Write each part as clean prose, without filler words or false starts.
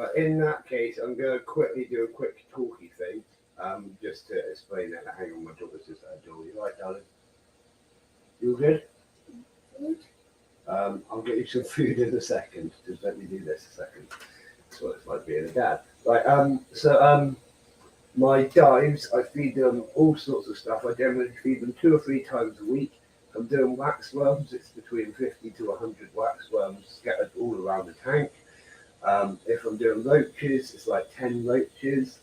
But in that case, I'm going to quickly do a quick talky thing, just to explain that. Hang on, my daughter's just at the door. You right, darling? You good? I'll get you some food in a second. Just let me do this a second. That's what it's like being a dad. Right, my dives, I feed them all sorts of stuff. I generally feed them 2 or 3 times a week. If I'm doing wax worms, it's between 50 to 100 wax worms scattered all around the tank. If I'm doing roaches, it's like 10 roaches.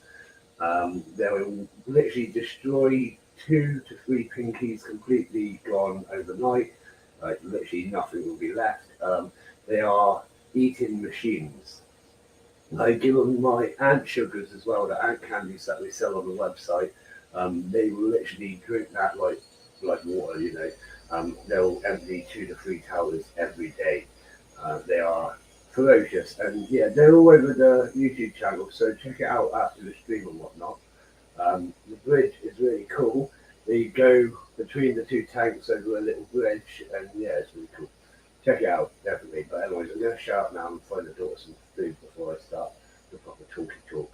They'll literally destroy 2 to 3 pinkies completely gone overnight. Like literally nothing will be left. They are eating machines. I give them my ant sugars as well, the ant candies that we sell on the website. They will literally drink that like water, you know. They'll empty 2 to 3 towers every day. They are ferocious, and yeah, they're all over the YouTube channel, so check it out after the stream and whatnot. The bridge is really cool. You go between the 2 tanks over a little bridge, and yeah, it's really cool. Check it out, definitely. But anyways, I'm going to shout now and find the daughter some food before I start the proper talky talk.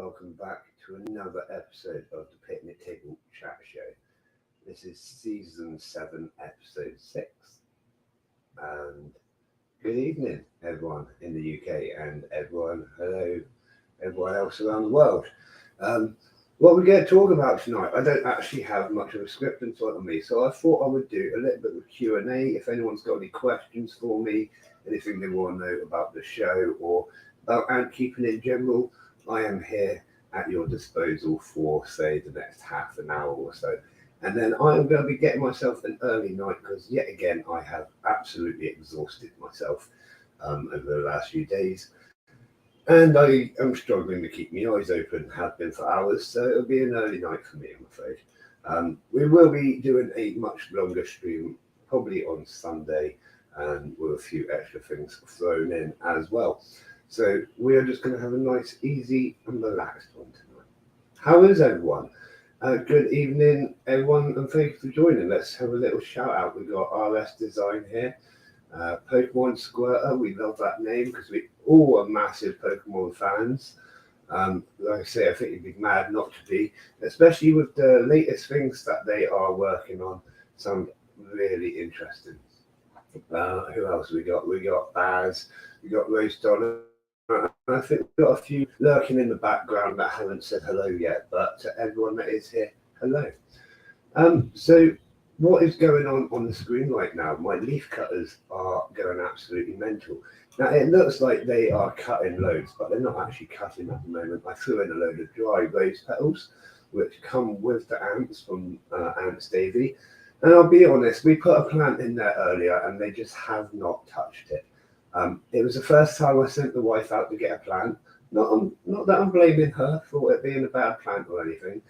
welcome back to another episode of the Picnic Table Chat Show. This is season 7, episode 6. And good evening, everyone in the UK, and hello, everyone else around the world. What we're going to talk about tonight, I don't actually have much of a script in front of me, so I thought I would do a little bit of Q&A. If anyone's got any questions for me, anything they want to know about the show or about Antkeeping in general, I am here at your disposal for, say, the next half an hour or so. And then I am going to be getting myself an early night because, yet again, I have absolutely exhausted myself over the last few days. And I am struggling to keep my eyes open, have been for hours, so it'll be an early night for me, I'm afraid. We will be doing a much longer stream, probably on Sunday, and with a few extra things thrown in as well. So we are just going to have a nice, easy and relaxed one tonight. How is everyone? Good evening, everyone, and thank you for joining. Let's have a little shout out. We've got RS Design here. Pokemon Squirter, we love that name because we all are massive Pokemon fans. Like I say, I think you'd be mad not to be, especially with the latest things that they are working on. Some really interesting. Who else we got? We got Baz, we got Rose Donna. I think we've got a few lurking in the background that haven't said hello yet, but to everyone that is here, hello. So what is going on the screen right now? My leaf cutters are going absolutely mental. Now, it looks like they are cutting loads, but they're not actually cutting at the moment. I threw in a load of dry rose petals, which come with the ants from Ants Davy. And I'll be honest, we put a plant in there earlier and they just have not touched it. It was the first time I sent the wife out to get a plant. Not that I'm blaming her for it being a bad plant or anything,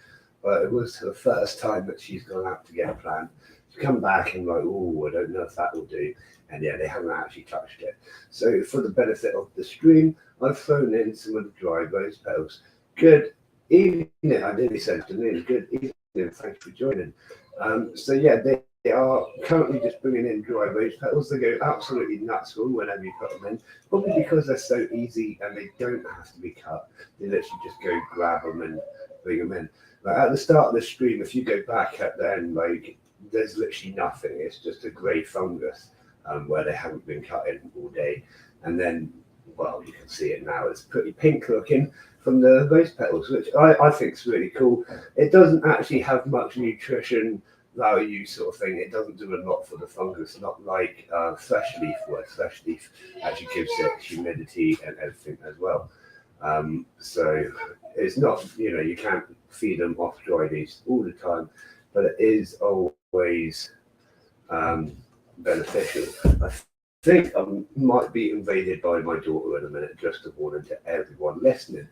but it was the first time that she's gone out to get a plant. She's come back and like, oh, I don't know if that will do. And yeah, they haven't actually touched it. So for the benefit of the stream, I've thrown in some of the dry rose petals. Good evening. I nearly said afternoon. Good evening. Thanks for joining. So yeah, they are currently just bringing in dry rose petals. They go absolutely nuts for them whenever you put them in, probably because they're so easy and they don't have to be cut. They literally just go grab them and bring them in. Like at the start of the stream, if you go back at the end, like there's literally nothing. It's just a grey fungus where they haven't been cut in all day. And then, well, you can see it now. It's pretty pink looking from the rose petals, which I think is really cool. It doesn't actually have much nutrition value sort of thing. It doesn't do a lot for the fungus, not like fresh leaf would. Fresh leaf actually gives it humidity and everything as well. So it's not, you can't feed them off dry leaves all the time, but it is always beneficial. I think I might be invaded by my daughter in a minute, just a warning to everyone listening.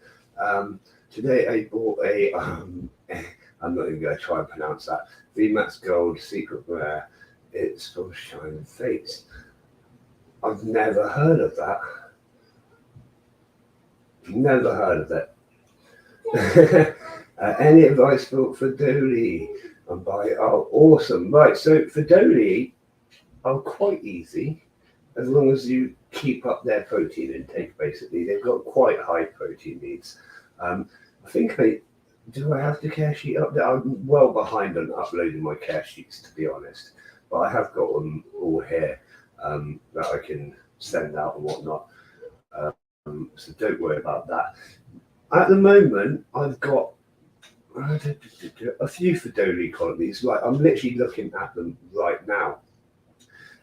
Today I bought a I'm not even going to try and pronounce that. VMAX Gold Secret Rare. It's from Shining Fates. I've never heard of that. Never heard of it. Any advice for Dolly? Oh, awesome. Right, so for Dolly, are quite easy as long as you keep up their protein intake, basically. They've got quite high protein needs. I think do I have the care sheet up there? I'm well behind on uploading my care sheets, to be honest, but I have got them all here that I can send out and whatnot. So don't worry about that. At the moment, I've got a few Fedoli colonies. Right, I'm literally looking at them right now.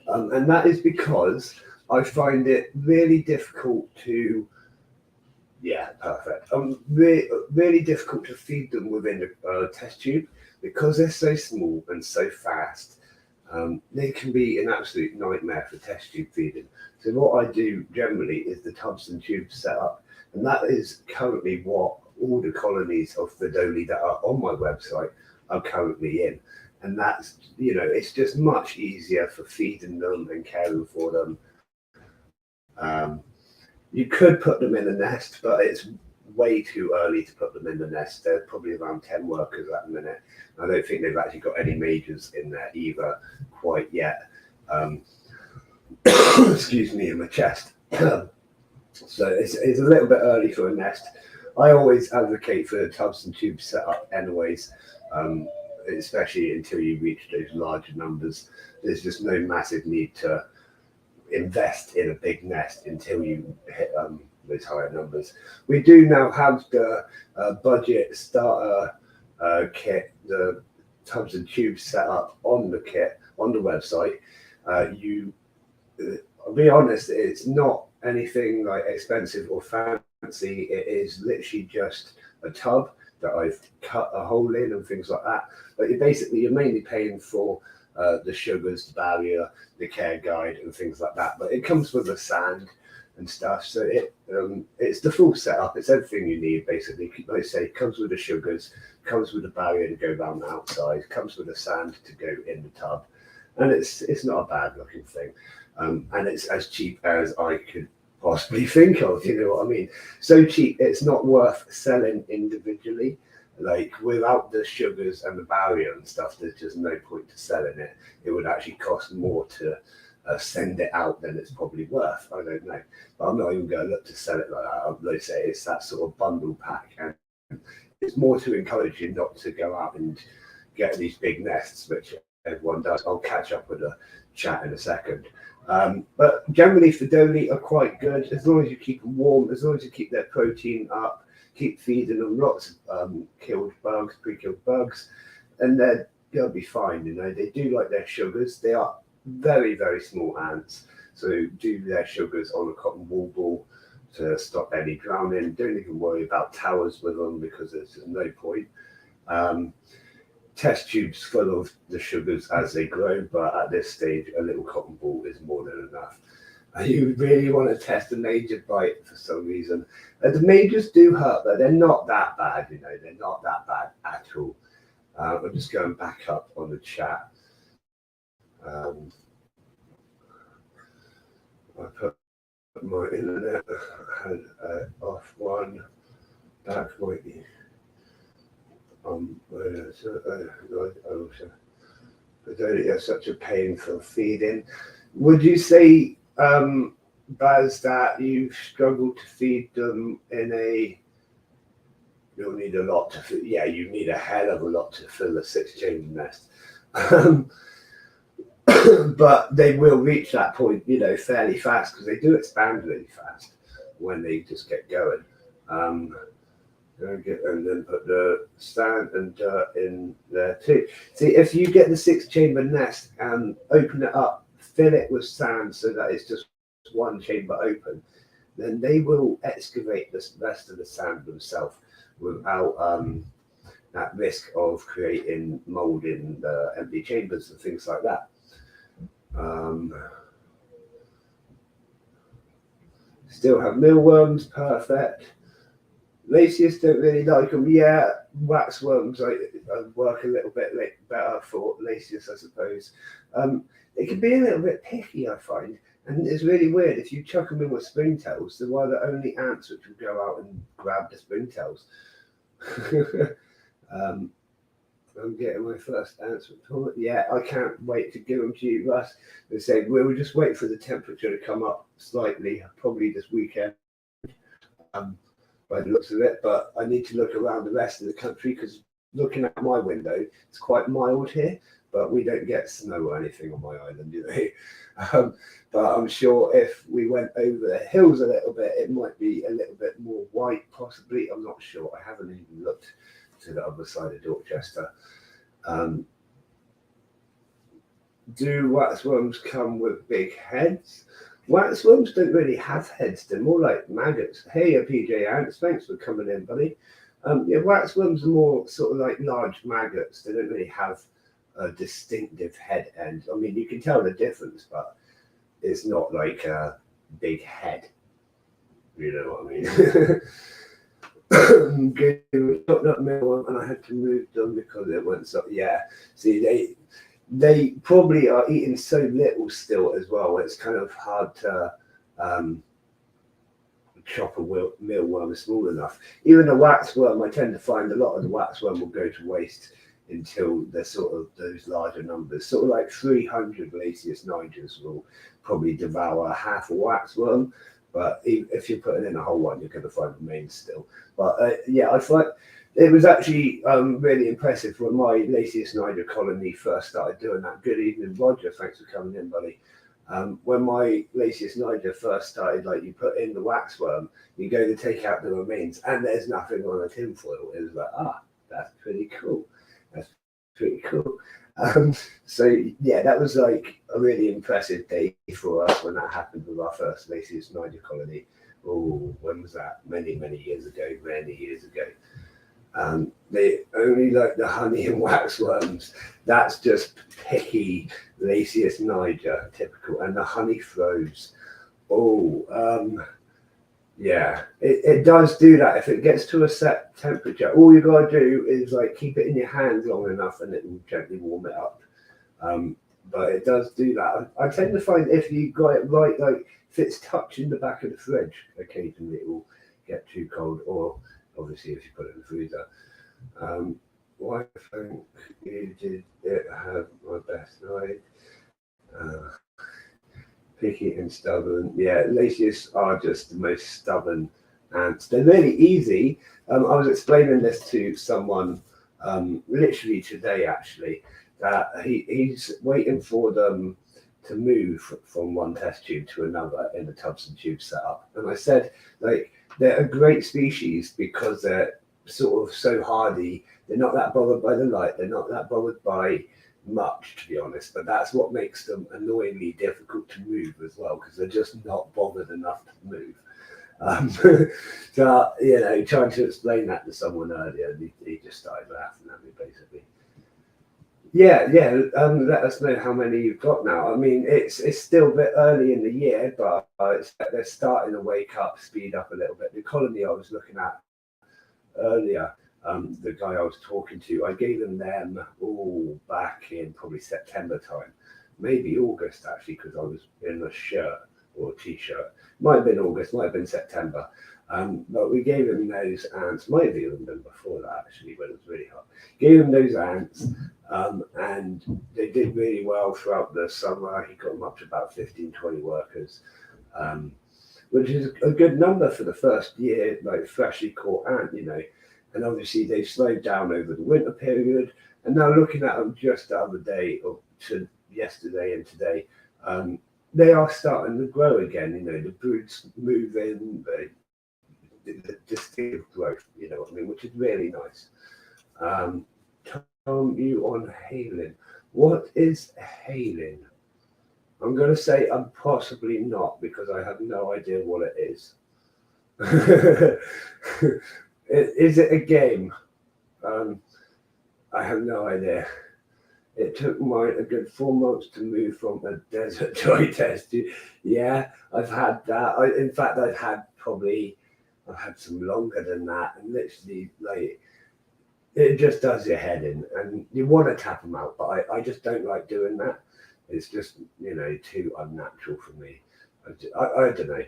And that is because I find it really difficult to really difficult to feed them within a test tube because they're so small and so fast. They can be an absolute nightmare for test tube feeding. So what I do generally is the tubs and tubes set up, and that is currently what all the colonies of Fedoli that are on my website are currently in. And that's, it's just much easier for feeding them and caring for them. You could put them in a nest, but it's way too early to put them in the nest. They're probably around 10 workers at the minute. I don't think they've actually got any majors in there either quite yet. Excuse me, in my chest. So it's a little bit early for a nest. I always advocate for the tubs and tubes setup anyways, especially until you reach those larger numbers. There's just no massive need to invest in a big nest until you hit those higher numbers. We do now have the budget starter kit, the tubs and tubes set up on the kit on the website. I'll be honest, it's not anything like expensive or fancy. It is literally just a tub that I've cut a hole in and things like that. But you're mainly paying for the sugars, the barrier, the care guide, and things like that. But it comes with the sand and stuff, so it's the full setup. It's everything you need basically. Like I say, it comes with the sugars, comes with the barrier to go around the outside, comes with the sand to go in the tub, and it's not a bad looking thing. And it's as cheap as I could possibly think of, you know what I mean? So cheap, it's not worth selling individually. Like without the sugars and the barrier and stuff, there's just no point to selling it. It would actually cost more to send it out than it's probably worth. I don't know, but I'm not even going to look to sell it like that. Like I say, it's that sort of bundle pack, and it's more to encourage you not to go out and get these big nests, which everyone does. I'll catch up with a chat in a second. But generally Fedoli are quite good as long as you keep them warm, as long as you keep their protein up, keep feeding them lots of killed bugs, pre-killed bugs, and they'll be fine. You know, they do like their sugars. They are very, very small ants, so do their sugars on a cotton wool ball to stop any drowning. Don't even worry about towers with them because there's no point. Test tubes full of the sugars as they grow, but at this stage a little cotton ball is more than enough. You really want to test a major bite for some reason. The majors do hurt, but they're not that bad, you know, they're not that bad at all. I'm just going back up on the chat. I put my internet, I had off one, back waiting. It's such a pain for feeding. Would you say, Baz, that you struggle to feed them you'll need a lot to fill, yeah, you need a hell of a lot to fill a 6-chamber nest. But they will reach that point, you know, fairly fast because they do expand really fast when they just get going. And then put the sand and dirt in there too. See, if you get the 6-chamber nest and open it up, fill it with sand so that it's just one chamber open, then they will excavate the rest of the sand themselves without that risk of creating mold in the empty chambers and things like that. Still have mealworms, perfect. Lasius don't really like them. Yeah, waxworms I work a little bit better for Lasius, I suppose. They can be a little bit picky, I find, and it's really weird. If you chuck them in with springtails, they're one of the only ants which will go out and grab the springtails. I'm getting my first answer. Yeah, I can't wait to give them to you, Russ. They say we'll just wait for the temperature to come up slightly, probably this weekend. By the looks of it, but I need to look around the rest of the country because looking out my window, it's quite mild here, but we don't get snow or anything on my island, you know. But I'm sure if we went over the hills a little bit, it might be a little bit more white, possibly. I'm not sure. I haven't even looked to the other side of Dorchester. Do waxworms come with big heads? Waxworms don't really have heads, they're more like maggots. Hey, PJ Ants, thanks for coming in, buddy. Yeah, waxworms are more sort of like large maggots. They don't really have a distinctive head end. I mean, you can tell the difference, but it's not like a big head. You know what I mean? Chopped up mealworm, and I had to move them because it went so. Yeah, see, they probably are eating so little still as well. It's kind of hard to chop a mealworm small enough. Even a waxworm, I tend to find a lot of the waxworm will go to waste until they're sort of those larger numbers. Sort of like 300 Lasius nigers will probably devour half a waxworm. But if you're putting in a whole one, you're going to find remains still. But yeah, I find it was actually really impressive when my Lasius niger colony first started doing that. Good evening, Roger. Thanks for coming in, buddy. When my Lasius niger first started, like you put in the waxworm, you go to take out the remains, and there's nothing on the tinfoil. It was like, that's pretty cool. That's pretty cool. So yeah, that was like a really impressive day for us when that happened with our first Lasius niger colony. Oh, when was that? Many years ago. Many years ago. They only like the honey and waxworms. That's just picky Lasius niger, typical. And the honey throws. Yeah, it does do that. If it gets to a set temperature, all you gotta do is like keep it in your hands long enough, and it will gently warm it up. But it does do that. I tend to find if you got it right, like if it's touching the back of the fridge, occasionally it will get too cold, or obviously if you put it in the freezer. Why think you did it have my best night? Picky and stubborn. Yeah, Lasius are just the most stubborn ants. They're really easy. I was explaining this to someone literally today, actually, that he's waiting for them to move from one test tube to another in the tubs and tubes setup. And I said, like, they're a great species because they're sort of so hardy. They're not that bothered by the light. They're not that bothered by much, to be honest, but that's what makes them annoyingly difficult to move as well, because they're just not bothered enough to move. So trying to explain that to someone earlier, he just started laughing at me basically. Yeah. Let us know how many you've got now. I mean, it's still a bit early in the year, but they're starting to wake up, speed up a little bit. The colony I was looking at earlier, the guy I was talking to, I gave them all back in probably September time, maybe August actually, because I was in a shirt or a t-shirt. Might have been August, might have been September. But we gave them those ants, might have even been before that actually, when it was really hot. Gave them those ants, and they did really well throughout the summer. He got them up to about 15-20 workers, which is a good number for the first year, like freshly caught ant, And obviously they've slowed down over the winter period. And now looking at them just the other day, or to yesterday and today, they are starting to grow again. The broods move in, the distinct growth, what I mean, which is really nice. Tom, you on Halin. What is Halin? I'm going to say I'm possibly not, because I have no idea what it is. Is it a game? I have no idea. It took mine a good 4 months to move from a desert toy test. Yeah, I've had that. In fact, I've had some longer than that, and literally, like, it just does your head in, and you want to tap them out, but I just don't like doing that. It's just, too unnatural for me. I don't know.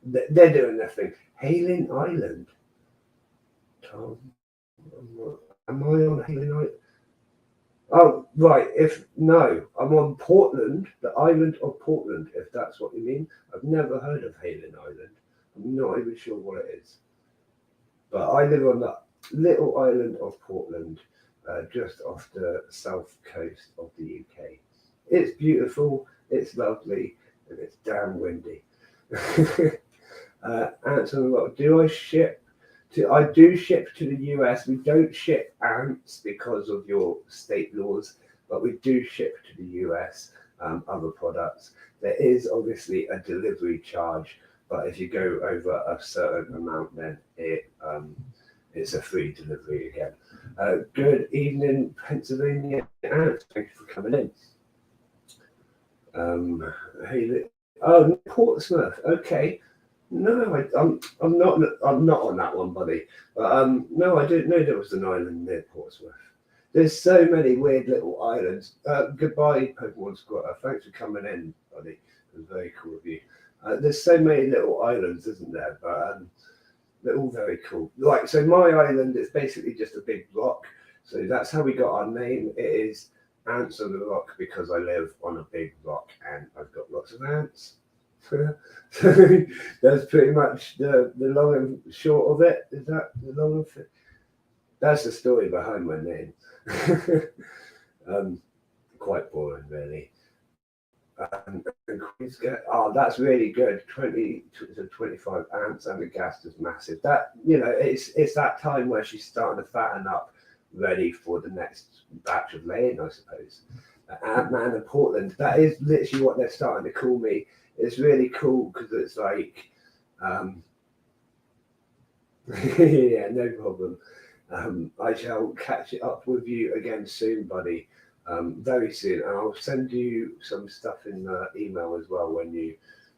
They're doing their thing. Halin Island. Tom, am I on Halin Island? Oh, right. I'm on Portland, the island of Portland, if that's what you mean. I've never heard of Halin Island. I'm not even sure what it is. But I live on the little island of Portland, just off the south coast of the UK. It's beautiful, it's lovely, and it's damn windy. Ants on the rock. Do I ship? I do ship to the US. We don't ship ants because of your state laws, but we do ship to the US other products. There is obviously a delivery charge, but if you go over a certain amount, then it's a free delivery again. Good evening, Pennsylvania ants. Thank you for coming in. Portsmouth. Okay. No, I'm not on that one, buddy. But no, I didn't know there was an island near Portsmouth. There's so many weird little islands. Goodbye, Pokemon Squatter. Thanks for coming in, buddy. It was very cool of you. There's so many little islands, isn't there? But they're all very cool. Like, so my island is basically just a big rock. So that's how we got our name. It is Ants on the Rock because I live on a big rock and I've got lots of ants. So that's pretty much the long and short of it. Is that the long and short? That's the story behind my name. Quite boring, really. And that's really good. 20 to 25 ants, and the gas is massive. That, it's that time where she's starting to fatten up, ready for the next batch of laying, I suppose. Ant-Man in Portland. That is literally what they're starting to call me. It's really cool because it's like, yeah, no problem. I shall catch it up with you again soon, buddy. Very soon, and I'll send you some stuff in the email as well when you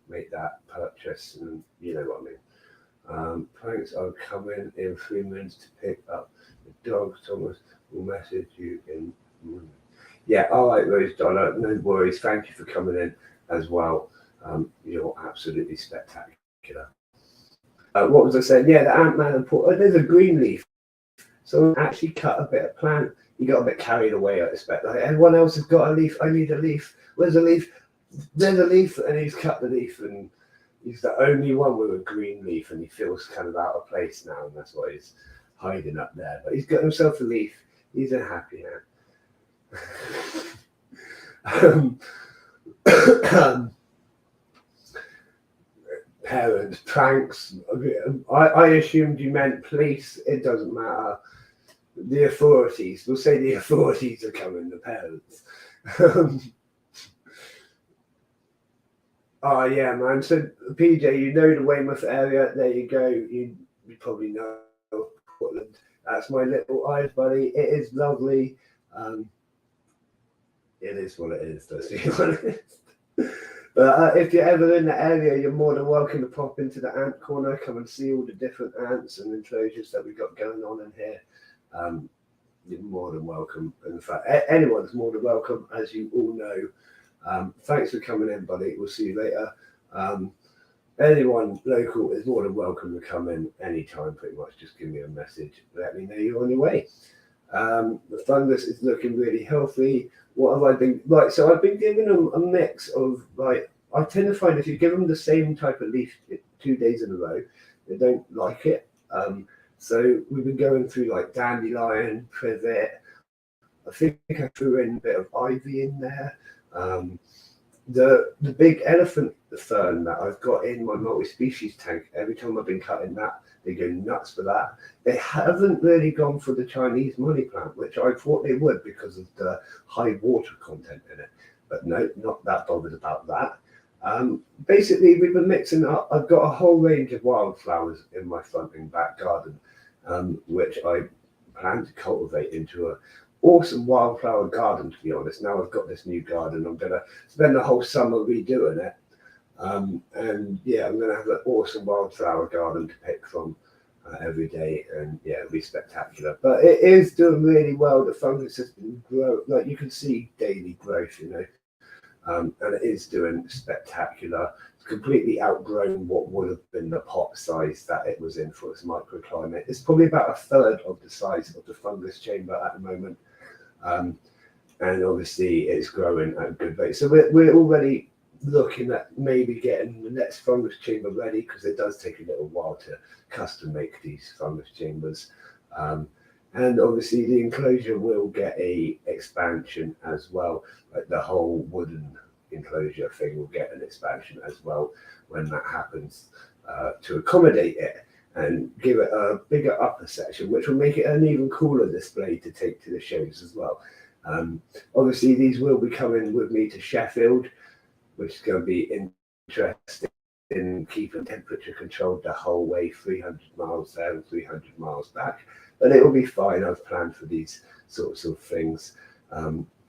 make that purchase, and you know what I mean. Pranks are coming in 3 minutes to pick up the dog. Thomas will message you in. Yeah, all right, Rose Dollar, no worries. Thank you for coming in as well. You're absolutely spectacular. What was I saying? Yeah, the Ant-Man and Paul. There's a green leaf. Someone actually cut a bit of plant. He got a bit carried away, I expect. Like, everyone else has got a leaf. I need a leaf. Where's the leaf? There's a leaf, and he's cut the leaf, and he's the only one with a green leaf, and he feels kind of out of place now, and that's why he's hiding up there. But he's got himself a leaf. He's a happy man. Parents, pranks. I assumed you meant police. It doesn't matter. The authorities. We'll say the authorities are coming, the parents. Oh, yeah, man. So, PJ, you know the Weymouth area. There you go. You probably know Portland. That's my little eyes, buddy. It is lovely. It is what it is, let's be honest. But if you're ever in the area, you're more than welcome to pop into the ant corner, come and see all the different ants and enclosures that we've got going on in here. You're more than welcome. In fact, anyone's more than welcome, as you all know. Thanks for coming in, buddy. We'll see you later. Anyone local is more than welcome to come in anytime, pretty much. Just give me a message. Let me know you're on your way. The fungus is looking really healthy. What have I been like? So I've been giving them a mix of like, I tend to find if you give them the same type of leaf 2 days in a row, they don't like it. So we've been going through like dandelion, privet. I think I threw in a bit of ivy in there. The big elephant fern that I've got in my multi-species tank, every time I've been cutting that, they go nuts for that. They haven't really gone for the Chinese money plant, which I thought they would because of the high water content in it. But no, not that bothered about that. Basically, we've been mixing up. I've got a whole range of wildflowers in my front and back garden, which I plan to cultivate into a awesome wildflower garden, to be honest. Now I've got this new garden, I'm going to spend the whole summer redoing it. And yeah, I'm going to have an awesome wildflower garden to pick from every day, and yeah, it'll be spectacular. But it is doing really well. The fungus has been growing, like you can see daily growth, and it is doing spectacular. It's completely outgrown what would have been the pot size that it was in for its microclimate. It's probably about a third of the size of the fungus chamber at the moment. And obviously it's growing at a good rate. So we're already looking at maybe getting the next fungus chamber ready, because it does take a little while to custom make these fungus chambers. And obviously the enclosure will get a expansion as well. Like the whole wooden enclosure thing will get an expansion as well when that happens, to accommodate it and give it a bigger upper section, which will make it an even cooler display to take to the shows as well. Obviously these will be coming with me to Sheffield, which is going to be interesting in keeping temperature controlled the whole way, 300 miles there and 300 miles back. But it will be fine. I've planned for these sorts of things.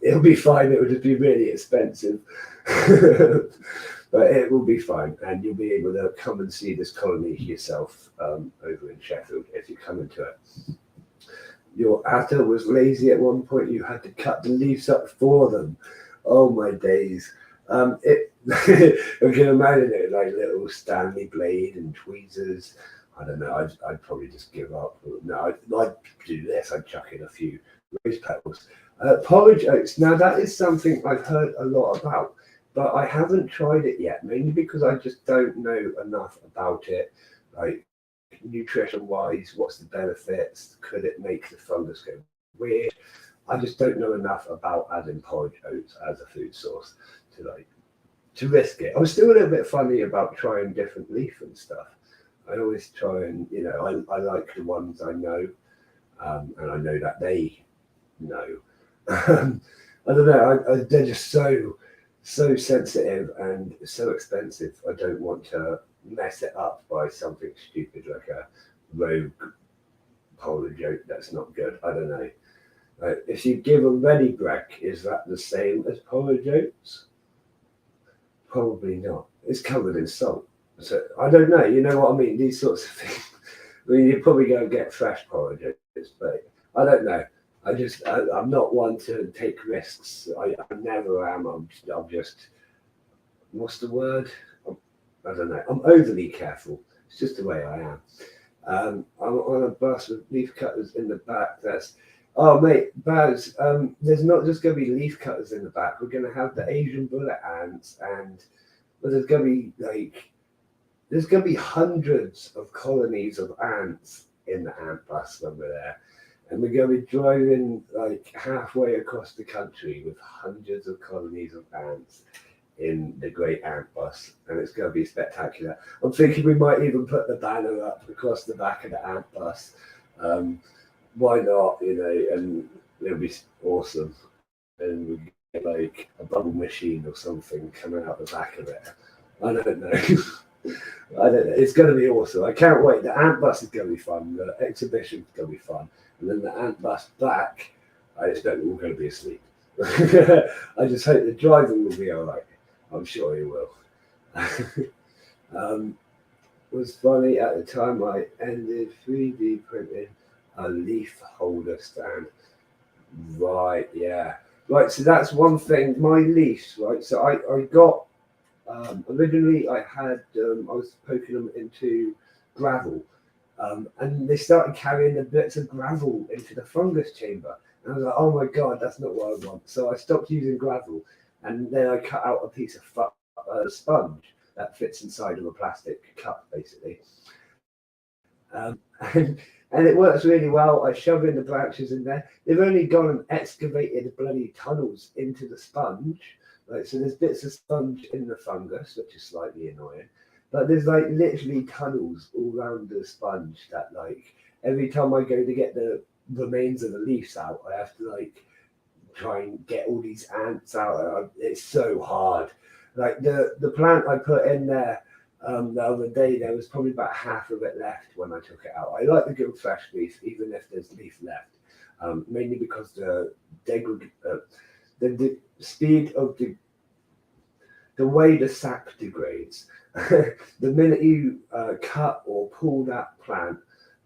It'll be fine. It will just be really expensive, but it will be fine. And you'll be able to come and see this colony yourself over in Sheffield if you come into it. Your atta was lazy at one point. You had to cut the leaves up for them. Oh my days. I can imagine it like little Stanley blade and tweezers. I don't know. I'd probably just give up. No, I'd do this. I'd chuck in a few. rose petals. Porridge oats. Now that is something I've heard a lot about. but I haven't tried it yet, mainly because I just don't know enough about it. Like nutrition wise, what's the benefits? Could it make the fungus go weird? I just don't know enough about adding porridge oats as a food source to risk it. I'm still a little bit funny about trying different leaf and stuff. I always try and I like the ones I know, and I know that they know. I don't know. They're just so sensitive and so expensive. I don't want to mess it up by something stupid like a rogue porridge oat that's not good. I don't know. If you give a ready break, is that the same as porridge oats? Probably not. It's covered in salt. So I don't know. You know what I mean? These sorts of things. I mean, you probably go and get fresh porridge oats, but I don't know. I'm not one to take risks. I never am. I'm just, what's the word? I don't know. I'm overly careful. It's just the way I am. I'm on a bus with leaf cutters in the back. Oh, mate, Baz, there's not just going to be leaf cutters in the back. We're going to have the Asian bullet ants, and there's going to be hundreds of colonies of ants in the ant bus when we're there. And we're going to be driving like halfway across the country with hundreds of colonies of ants in the great ant bus, and it's going to be spectacular. I'm thinking we might even put the banner up across the back of the ant bus. Why not, and it'll be awesome. And we get like a bubble machine or something coming out the back of it. I don't know. I don't know. It's going to be awesome. I can't wait. The ant bus is going to be fun. The exhibition is going to be fun. And then the ant bus back, I expect we're all going to be asleep. I just hope the driver will be all right. I'm sure he will. Was funny at the time I ended 3D printing a leaf holder stand. Right, yeah. Right, so that's one thing. My leaves, right? So I got originally I was poking them into gravel, and they started carrying the bits of gravel into the fungus chamber. And I was like, oh my god, that's not what I want. So I stopped using gravel, and then I cut out a piece of sponge that fits inside of a plastic cup, basically. And it works really well. I shove in the branches in there. They've only gone and excavated bloody tunnels into the sponge. Right, so there's bits of sponge in the fungus, which is slightly annoying. But there's like literally tunnels all around the sponge that like every time I go to get the remains of the leaves out, I have to like try and get all these ants out. It's so hard. Like the plant I put in there the other day, there was probably about half of it left when I took it out. I like the good fresh leaf, even if there's leaf left, mainly because the speed of the way the sap degrades. The minute you cut or pull that plant,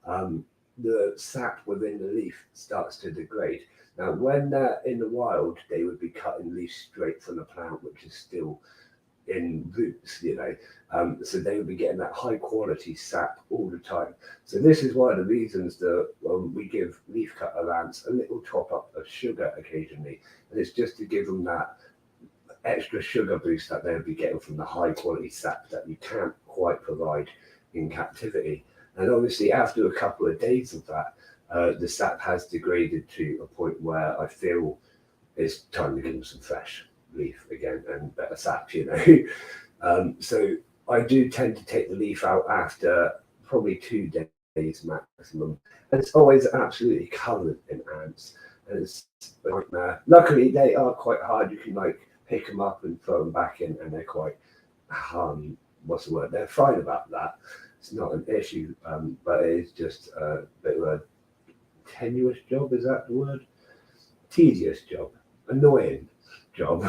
the sap within the leaf starts to degrade. Now, when they're in the wild, they would be cutting leaves straight from the plant, which is still in roots, so they would be getting that high quality sap all the time. So this is one of the reasons that we give leaf cutter ants a little top up of sugar occasionally, and it's just to give them that extra sugar boost that they'll be getting from the high quality sap that you can't quite provide in captivity. And obviously after a couple of days of that, the sap has degraded to a point where I feel it's time to give them some fresh leaf again and better sap, so I do tend to take the leaf out after probably 2 days maximum, and it's always absolutely covered in ants, and it's a nightmare. Luckily they are quite hard. You can like pick them up and throw them back in, and they're quite what's the word, they're fine about that. It's not an issue, but it is just a bit of a tenuous job. Is that the word? Tedious job, annoying job,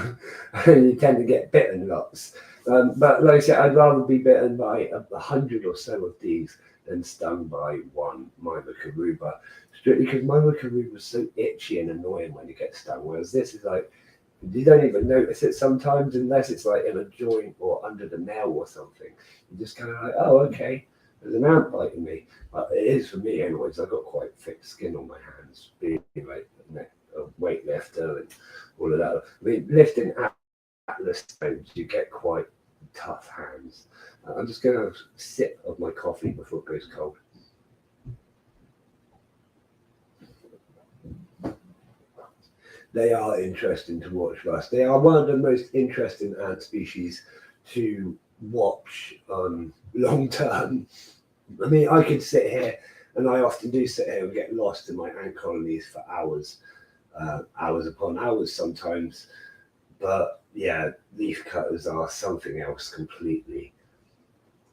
and you tend to get bitten lots. But like I said, I'd rather be bitten by 100 or so of these than stung by one Myrmecoruber, strictly because Myrmecoruber is so itchy and annoying when you get stung, whereas this is like, you don't even notice it sometimes unless it's like in a joint or under the nail or something. You're just kind of like, oh, okay, there's an ant biting me. But it is for me anyways. I've got quite thick skin on my hands, being like a weightlifter and all of that. I mean, lifting at the stones, you get quite tough hands. I'm just going to sip of my coffee before it goes cold. They are interesting to watch, Russ. They are one of the most interesting ant species to watch long term. I mean, I could sit here, and I often do sit here and get lost in my ant colonies for hours, hours upon hours sometimes. But yeah, leaf cutters are something else completely.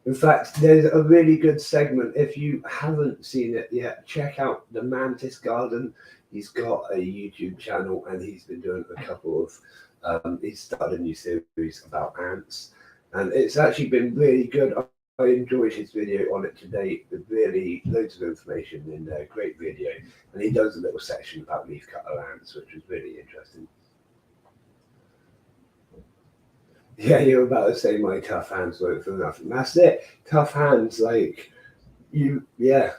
In fact, there's a really good segment. If you haven't seen it yet, check out the Mantis Garden. He's got a YouTube channel, and he's been doing a couple of, he's started a new series about ants, and it's actually been really good. I enjoyed his video on it today. Really loads of information in there, great video. And he does a little section about leafcutter ants, which was really interesting. Yeah, you're about to say my tough hands won't feel nothing. That's it. Tough hands, like you. Yeah,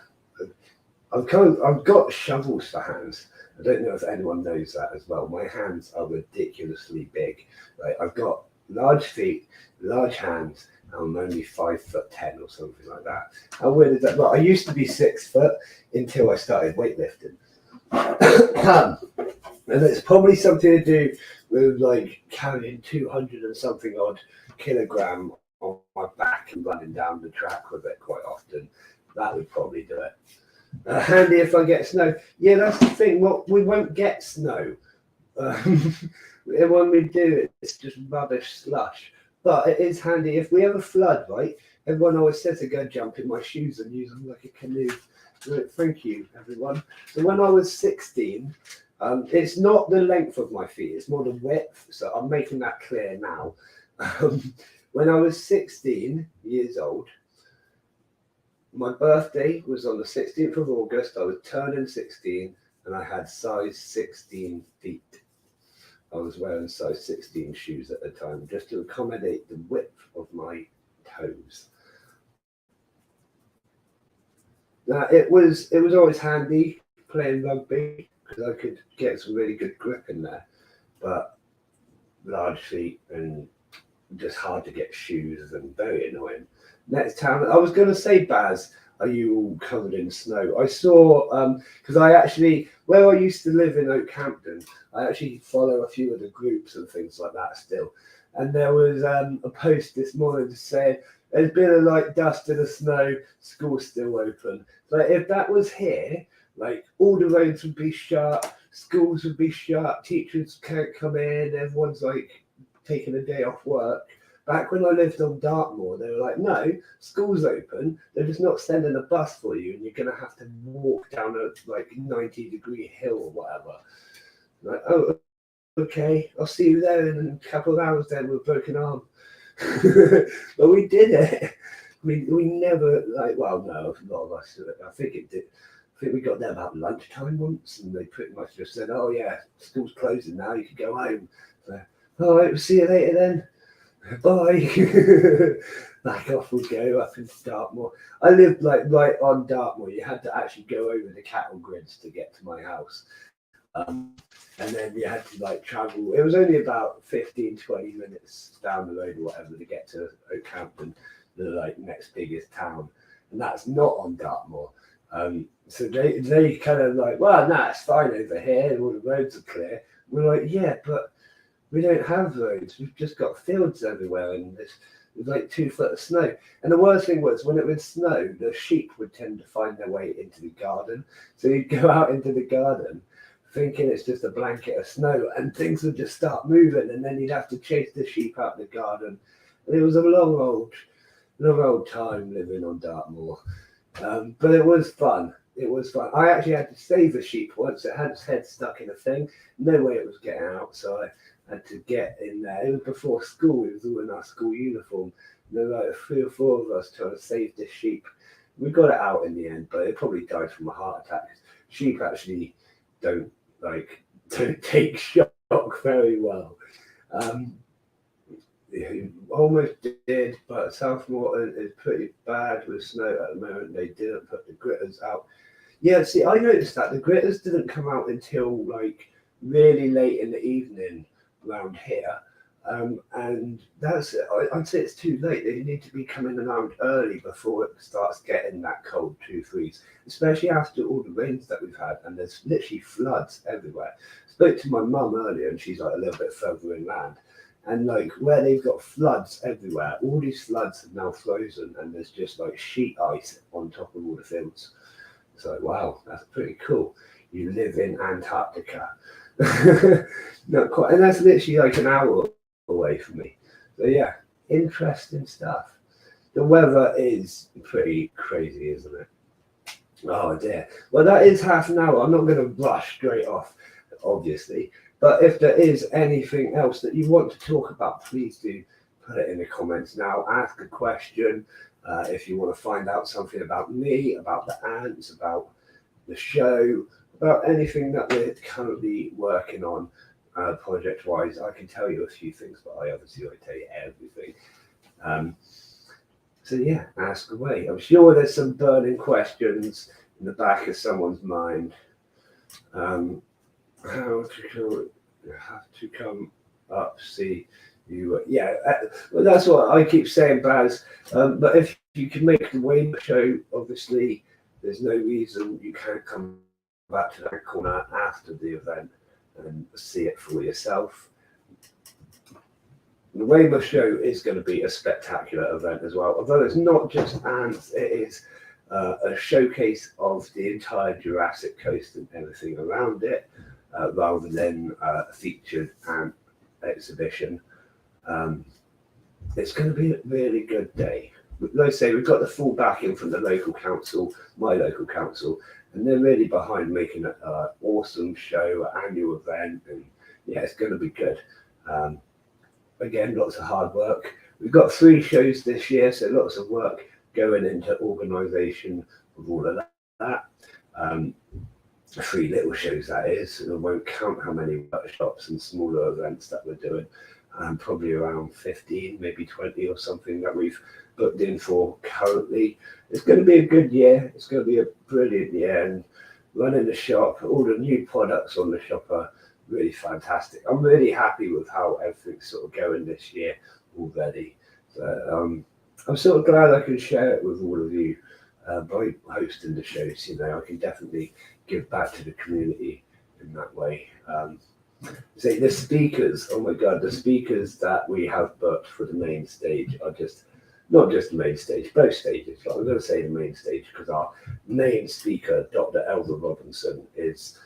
I've got shovels for hands. I don't know if anyone knows that as well. My hands are ridiculously big. Like I've got large feet, large hands, and I'm only 5'10" or something like that. How weird is that? Well, I used to be 6 foot until I started weightlifting. And it's probably something to do with like carrying 200 and something odd kilogram on my back and running down the track with it quite often. That would probably do it. Handy if I get snow. Yeah, that's the thing. Well, we won't get snow. When we do, it's just rubbish slush. But it is handy if we have a flood, right? Everyone always says to go jump in my shoes and use them like a canoe. Thank you, everyone. So when I was 16, it's not the length of my feet, it's more the width. So I'm making that clear now. When I was 16 years old, my birthday was on the 16th of August. I was turning 16 and I had size 16 feet. I was wearing size 16 shoes at the time just to accommodate the width of my toes. Now it was always handy playing rugby because I could get some really good grip in there, but large feet and just hard to get shoes and very annoying. Next town, I was going to say, Baz, are you all covered in snow? I saw, because I actually, where I used to live in Oakhampton, I actually follow a few of the groups and things like that still. And there was a post this morning to say, there's been a light dust in the snow, school's still open. So if that was here, like all the roads would be shut, schools would be shut, teachers can't come in, everyone's like taking a day off work. Back when I lived on Dartmoor, they were like, no, school's open, they're just not sending a bus for you and you're going to have to walk down a like 90-degree hill or whatever. Like, oh, okay, I'll see you there in a couple of hours then with a broken arm. But we did it. We never, like, well, no, a lot of us, I think it did. I think we got there about lunchtime once and they pretty much just said, oh yeah, school's closing now, you can go home. So, all right, we'll see you later then. Bye. Back off we go up into Dartmoor. I lived like right on Dartmoor. You had to actually go over the cattle grids to get to my house. And then you had to like travel. It was only about 15-20 minutes down the road or whatever to get to Oakhampton, the like next biggest town. And that's not on Dartmoor. So they kind of like, well, nah, it's fine over here. All the roads are clear. We're like, yeah, but we don't have roads. We've just got fields everywhere, and there's like 2 foot of snow. And the worst thing was when it would snow, the sheep would tend to find their way into the garden. So you'd go out into the garden thinking it's just a blanket of snow, and things would just start moving, and then you'd have to chase the sheep out of the garden. And it was a long old time living on Dartmoor. But it was fun. It was fun. I actually had to save a sheep once. It had its head stuck in a thing. No way it was getting out, so I had to get in there. It was before school. It was all in our school uniform. And there were like 3 or 4 of us trying to save this sheep. We got it out in the end, but it probably died from a heart attack. Sheep actually don't take shock very well. Almost did, but Southmore is pretty bad with snow at the moment. They didn't put the gritters out. Yeah, see, I noticed that the gritters didn't come out until like really late in the evening around here. And that's it. I'd say it's too late. They need to be coming around early before it starts getting that cold 2 3s, especially after all the rains that we've had. And there's literally floods everywhere. Spoke to my mum earlier, and she's like a little bit further inland. And like where they've got floods everywhere, all these floods are now frozen, and there's just like sheet ice on top of all the fields. It's like, wow, that's pretty cool. You live in Antarctica. Not quite, and that's literally like an hour away from me. So yeah, interesting stuff. The weather is pretty crazy, isn't it? Oh dear. Well, that is half an hour. I'm not going to rush straight off, obviously. But if there is anything else that you want to talk about, please do put it in the comments now. Ask a question. If you want to find out something about me, about the ants, about the show, about anything that we're currently working on project-wise, I can tell you a few things, but I obviously won't tell you everything. So yeah, ask away. I'm sure there's some burning questions in the back of someone's mind. How to have to come up, see you. Yeah, well, that's what I keep saying, Baz. But if you can make the Weymouth show, obviously, there's no reason you can't come back to that corner after the event and see it for yourself. The Weymouth show is going to be a spectacular event as well, although it's not just ants, it is a showcase of the entire Jurassic Coast and everything around it, rather than a featured ant exhibition. It's going to be a really good day. Like I say, we've got the full backing from the local council, my local council, and they're really behind making an awesome show, annual event, and yeah, it's going to be good. Again, lots of hard work. We've got 3 shows this year, so lots of work going into organisation of all of that. 3 little shows, that is. I won't count how many workshops and smaller events that we're doing. Probably around 15, maybe 20 or something that we've booked in for currently. It's going to be a good year. It's going to be a brilliant year. And running the shop, all the new products on the shop are really fantastic. I'm really happy with how everything's sort of going this year already. So, I'm sort of glad I can share it with all of you by hosting the shows. You know, I can definitely give back to the community in that way. Say the speakers, oh my god, the speakers that we have booked for the main stage are just not just the main stage, both stages. But I'm going to say the main stage because our main speaker, Dr. Elva Robinson, is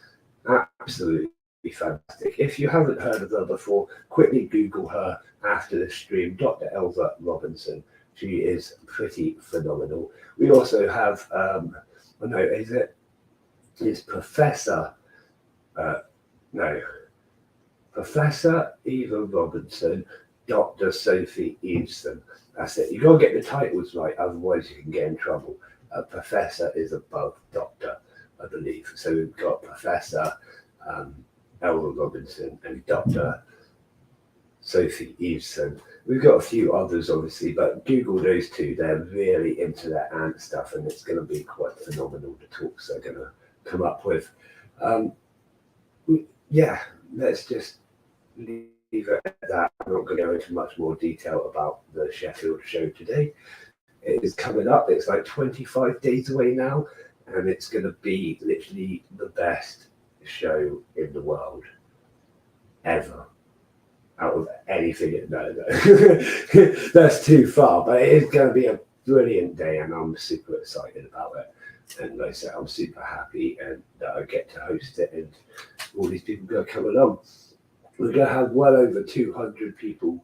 absolutely fantastic. If you haven't heard of her before, quickly Google her after the stream, Dr. Elva Robinson. She is pretty phenomenal. We also have, it's Professor Eva Robinson, Dr. Sophie Eveson. That's it. You've got to get the titles right, otherwise you can get in trouble. Professor is above Doctor, I believe. So we've got Professor Elva Robinson and Dr. Sophie Eveson. We've got a few others, obviously, but Google those 2. They're really into their ant stuff, and it's going to be quite phenomenal, the talks they're going to come up with. Yeah, let's just leave it at that. I'm not going to go into much more detail about the Sheffield show today. It is coming up. It's like 25 days away now, and it's going to be literally the best show in the world ever. Out of anything, no, that's too far. But it is going to be a brilliant day, and I'm super excited about it. And like I said, I'm super happy and that I get to host it, and all these people going to come along. We're going to have well over 200 people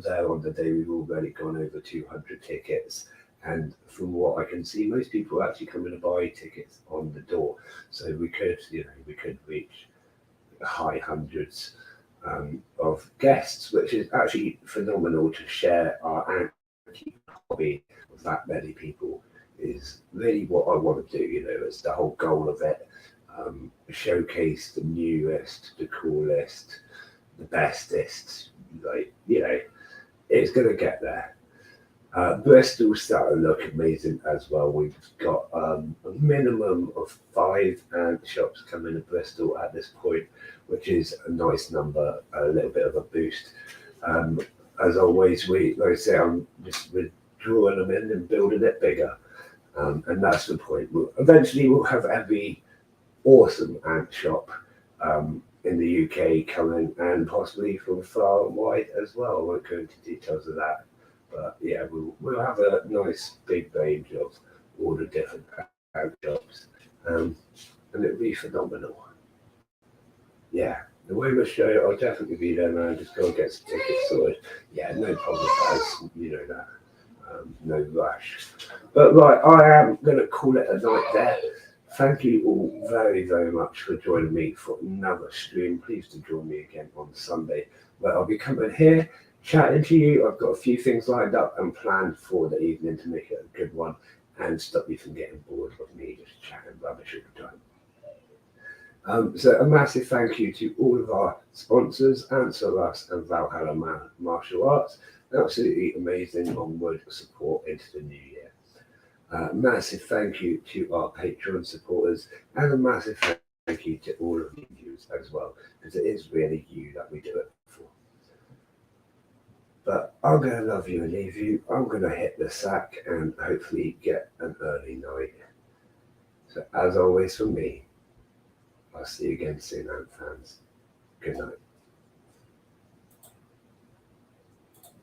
there on the day. We've already gone over 200 tickets, and from what I can see, most people are actually coming to buy tickets on the door. So we could reach high hundreds of guests, which is actually phenomenal. To share our hobby with that many people is really what I want to do. You know, it's the whole goal of it. Showcase the newest, the coolest, the bestest. Like, you know, it's going to get there. Bristol's starting to look amazing as well. We've got a minimum of 5 ant shops coming to Bristol at this point, which is a nice number, a little bit of a boost. As always, like I say, I'm just drawing them in and building it bigger. And that's the point. Eventually we'll have every awesome ant shop in the UK coming, and possibly from far and wide as well. I won't go into details of that. But yeah, we'll have a nice big range of all the different ant shops. And it'll be phenomenal. Yeah. The Weymouth show, I'll definitely be there, man. Just go and get some tickets sorted. Yeah, no problem, guys. You know that. No rush. But right, I am going to call it a night there. Thank you all very, very much for joining me for another stream. Please do join me again on Sunday, where I'll be coming here, chatting to you. I've got a few things lined up and planned for the evening to make it a good one and stop you from getting bored of me just chatting rubbish all the time. So a massive thank you to all of our sponsors, Answer Us and Valhalla Martial Arts. Absolutely amazing onward support into the new year. Massive thank you to our Patreon supporters, and a massive thank you to all of you viewers as well, because it is really you that we do it for. But I'm going to love you and leave you. I'm going to hit the sack and hopefully get an early night. So as always from me, I'll see you again soon, Ant fans. Good night.